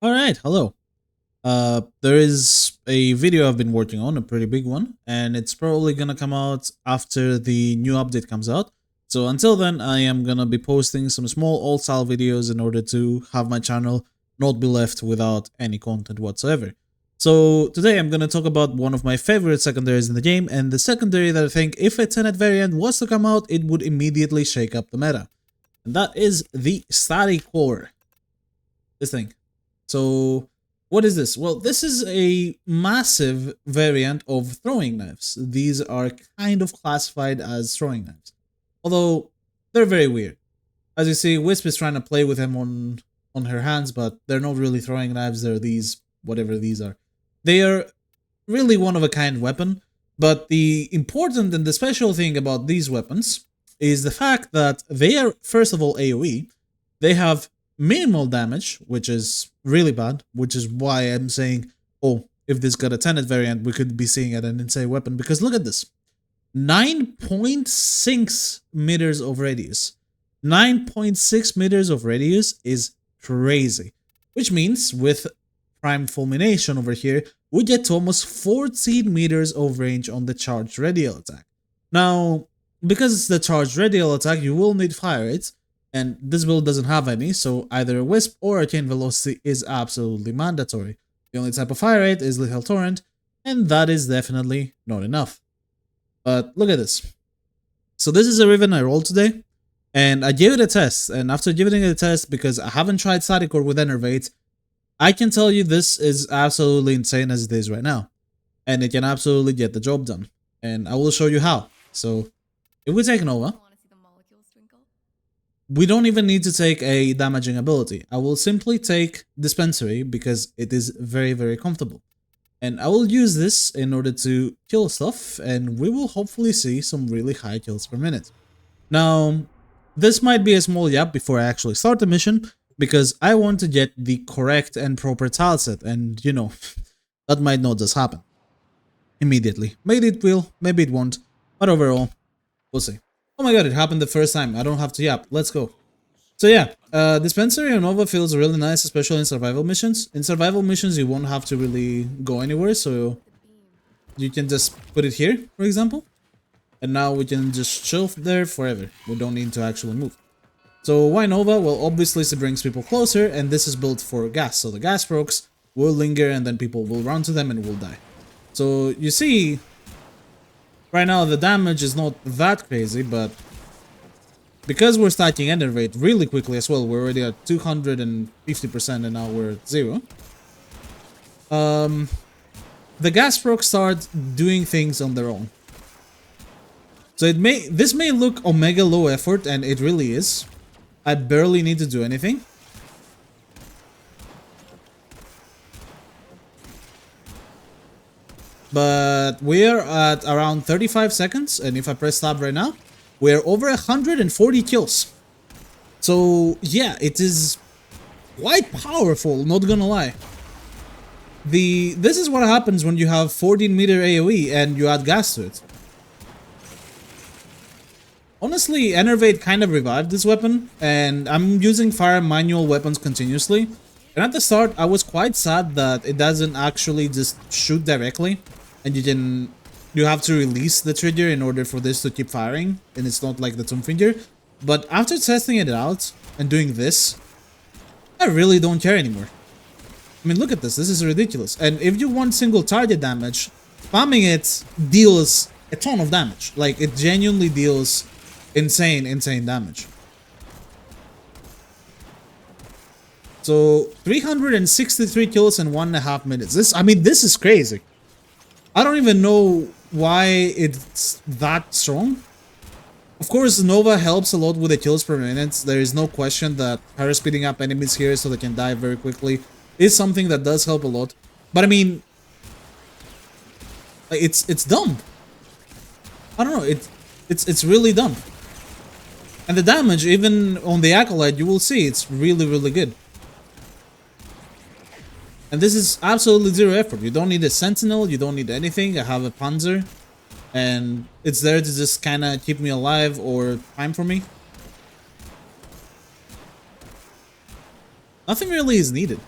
Alright, hello. There is a video I've been working on, a pretty big one, and it's probably gonna come out after the new update comes out. So until then, I am gonna be posting some small old style videos in order to have my channel not be left without any content whatsoever. So today I'm gonna talk about one of my favorite secondaries in the game, and the secondary that I think if a Tenet variant was to come out, it would immediately shake up the meta. And that is the Staticor. This thing. So what is this? Well, this is a massive variant of throwing knives. These are kind of classified as throwing knives, although they're very weird. As you see, Wisp is trying to play with him on her hands, but they're not really throwing knives. They're these, whatever these are. They are really one of a kind weapon, but the important and the special thing about these weapons is the fact that they are, first of all, AoE. They have minimal damage, which is really bad, which is why I'm saying, oh, if this got a Tenet variant, we could be seeing it an insane weapon, because look at this. 9.6 meters of radius. 9.6 meters of radius is crazy, which means with Prime Fulmination over here, we get to almost 14 meters of range on the charged radial attack. Now, because it's the charged radial attack, you will need fire rates, and this build doesn't have any, so either Wisp or Arcane Velocity is absolutely mandatory. The only type of fire rate is Lethal Torrent, and that is definitely not enough. But look at this. So this is a Riven I rolled today, and I gave it a test, and after giving it a test, because I haven't tried Staticor with Enervate, I can tell you this is absolutely insane as it is right now. And it can absolutely get the job done. And I will show you how. So, if we take Nova, we don't even need to take a damaging ability. I will simply take Dispensary because it is very, very comfortable. And I will use this in order to kill stuff, and we will hopefully see some really high kills per minute. Now, this might be a small gap before I actually start the mission, because I want to get the correct and proper tile set, and you know, that might not just happen immediately. Maybe it will, maybe it won't, but overall, we'll see. Oh my god, it happened the first time. I don't have to yap. Let's go. So yeah, Dispensary on Nova feels really nice, especially in survival missions. In survival missions, you won't have to really go anywhere, so you can just put it here, for example. And now we can just chill there forever. We don't need to actually move. So why Nova? Well, obviously it brings people closer, and this is built for gas. So the gas procs will linger, and then people will run to them and will die. So you see, right now the damage is not that crazy, but because we're stacking Enervate really quickly as well, we're already at 250% and now we're at 0. The gas procs start doing things on their own. So this may look omega low effort, and it really is. I barely need to do anything. But we're at around 35 seconds, and if I press tab right now, we're over 140 kills. So yeah, it is quite powerful, not gonna lie. This is what happens when you have 14 meter AoE and you add gas to it. Honestly, Enervate kind of revived this weapon, and I'm using fire manual weapons continuously. And at the start, I was quite sad that it doesn't actually just shoot directly, and you have to release the trigger in order for this to keep firing, and it's not like the Tomb Finger. But after testing it out and doing this, I really don't care anymore. I mean, look at this. This is ridiculous. And if you want single target damage, spamming it deals a ton of damage. Like, it genuinely deals insane damage. So 363 kills in 1.5 minutes. This is crazy. I don't even know why it's that strong. Of course, Nova helps a lot with the kills per minute. There is no question that her speeding up enemies here so they can die very quickly is something that does help a lot. But I mean, it's dumb. I don't know. It's really dumb. And the damage, even on the Acolyte, you will see it's really, really good. And this is absolutely zero effort. You don't need a Sentinel, you don't need anything. I have a Panzer, and it's there to just kind of keep me alive or time for me. Nothing really is needed.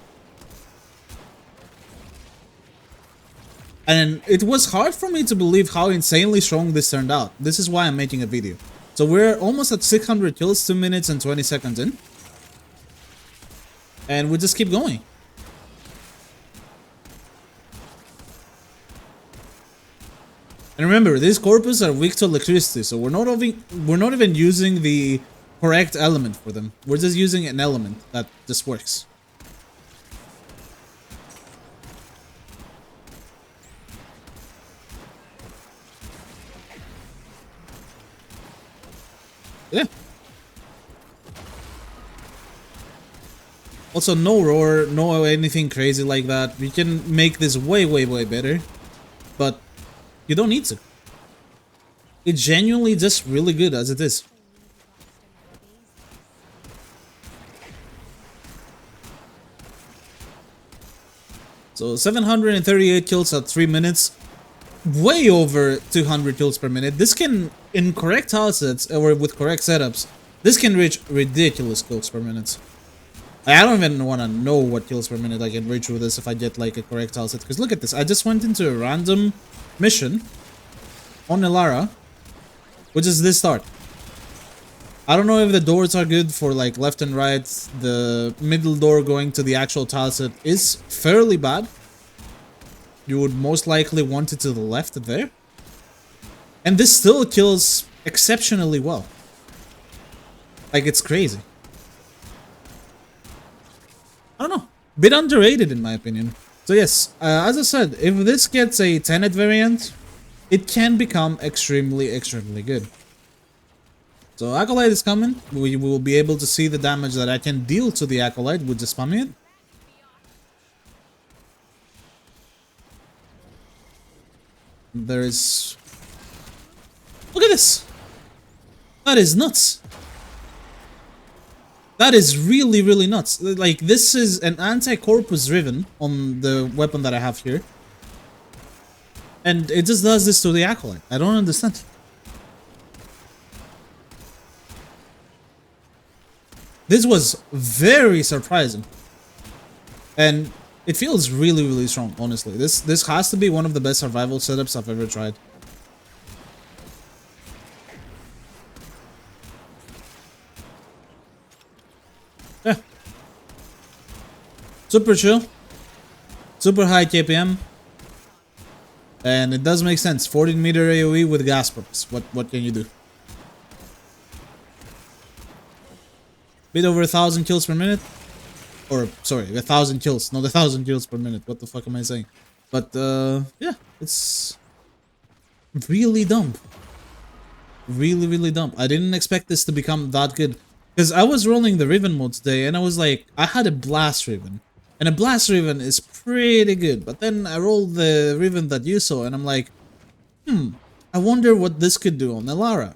And it was hard for me to believe how insanely strong this turned out. This is why I'm making a video. So we're almost at 600 kills, 2 minutes and 20 seconds in. And we just keep going. And remember, these corpus are weak to electricity, so we're not even using the correct element for them. We're just using an element that just works. Yeah. Also, no roar, no anything crazy like that. We can make this way, way, way better. But you don't need to. It's genuinely just really good as it is. So 738 kills at 3 minutes. Way over 200 kills per minute. This can, in correct assets or with correct setups, this can reach ridiculous kills per minute. I don't even want to know what kills per minute I can reach with this if I get like a correct asset. Because look at this, I just went into a random mission on Elara, which is this start. I don't know if the doors are good for like left and right. The middle door going to the actual tile set is fairly bad. You would most likely want it to the left there. And this still kills exceptionally well. Like, it's crazy. I don't know. Bit underrated in my opinion. So yes, as I said, if this gets a Tenet variant, it can become extremely, extremely good. So Acolyte is coming. We will be able to see the damage that I can deal to the Acolyte with just spamming it. There is... Look at this! That is nuts! That is really, really nuts. Like, this is an anti-corpus Riven on the weapon that I have here. And it just does this to the Acolyte. I don't understand. This was very surprising. And it feels really, really strong, honestly. This has to be one of the best survival setups I've ever tried. Yeah. Super chill. Super high KPM. And it does make sense. 14 meter AoE with gas pumps. What can you do? Bit over 1,000 kills per minute. Or, sorry, 1,000 kills. Not 1,000 kills per minute. What the fuck am I saying? But, yeah. It's really dumb. Really, really dumb. I didn't expect this to become that good. Because I was rolling the Riven mode today, and I was like, I had a Blast Riven. And a Blast Riven is pretty good. But then I rolled the Riven that you saw, and I'm like, I wonder what this could do on Elara.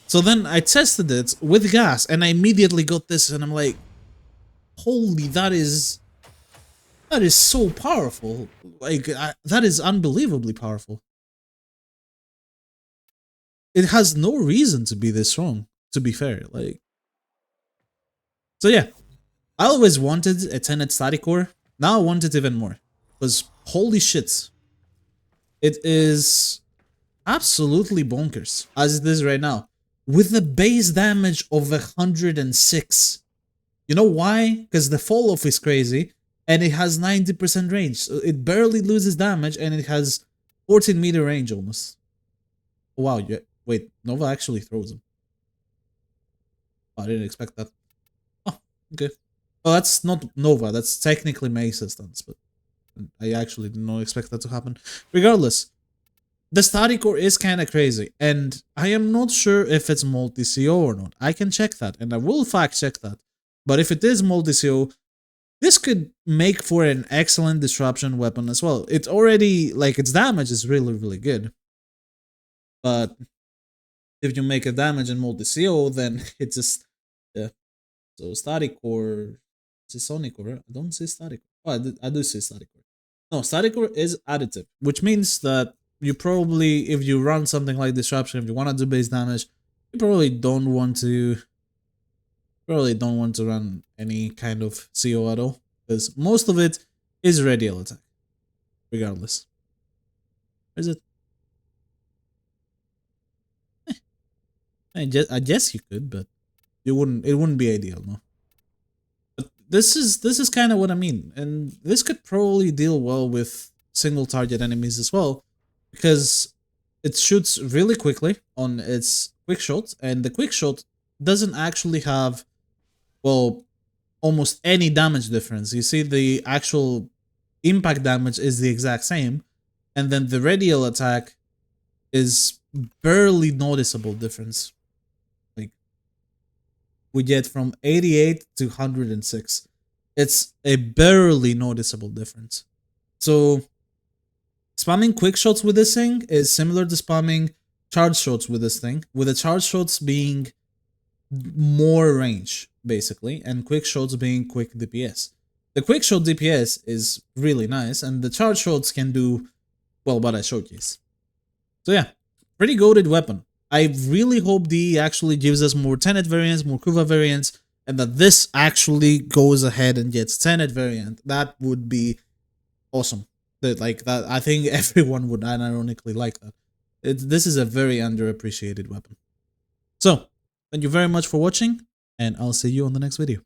So then I tested it with gas, and I immediately got this, and I'm like, holy, that is so powerful. Like, that is unbelievably powerful. It has no reason to be this strong, to be fair. Like, so yeah, I always wanted a Tenet Staticor. Now I want it even more. Because holy shit. It is absolutely bonkers, as it is right now. With a base damage of 106. You know why? Because the fall off is crazy. And it has 90% range. So it barely loses damage and it has 14 meter range almost. Wow, yeah. Wait, Nova actually throws him. Oh, I didn't expect that. Oh, okay. Well, that's not Nova, that's technically Mesa stance, but I actually did not expect that to happen. Regardless, the Staticor is kind of crazy, and I am not sure if it's multi-CO or not. I can check that, and I will fact check that. But if it is multi-CO, this could make for an excellent disruption weapon as well. It's already, like, its damage is really, really good. But if you make a damage in multi-CO, then it's just, yeah. So Staticor, is Sonicor, right? I don't say Staticor. Oh, I do say Staticor. No, Staticor is additive, which means that you probably, if you run something like Disruption, if you want to do base damage, you probably don't want to run any kind of CO at all, because most of it is radial attack, regardless. Or is it? I guess you could, but you wouldn't. It wouldn't be ideal, no. But this is kind of what I mean, and this could probably deal well with single target enemies as well, because it shoots really quickly on its quick shot, and the quick shot doesn't actually have, well, almost any damage difference. You see, the actual impact damage is the exact same, and then the radial attack is barely noticeable difference. Like, we get from 88 to 106. It's a barely noticeable difference. So spamming quick shots with this thing is similar to spamming charge shots with this thing, with the charge shots being more range, basically, and quick shots being quick DPS. The quick shot DPS is really nice, and the charge shots can do, well, what I showcase. So yeah, pretty goated weapon. I really hope DE actually gives us more Tenet variants, more Kuva variants, and that this actually goes ahead and gets Tenet variant. That would be awesome. Like that, I think everyone would unironically like that. This is a very underappreciated weapon. So, thank you very much for watching, and I'll see you on the next video.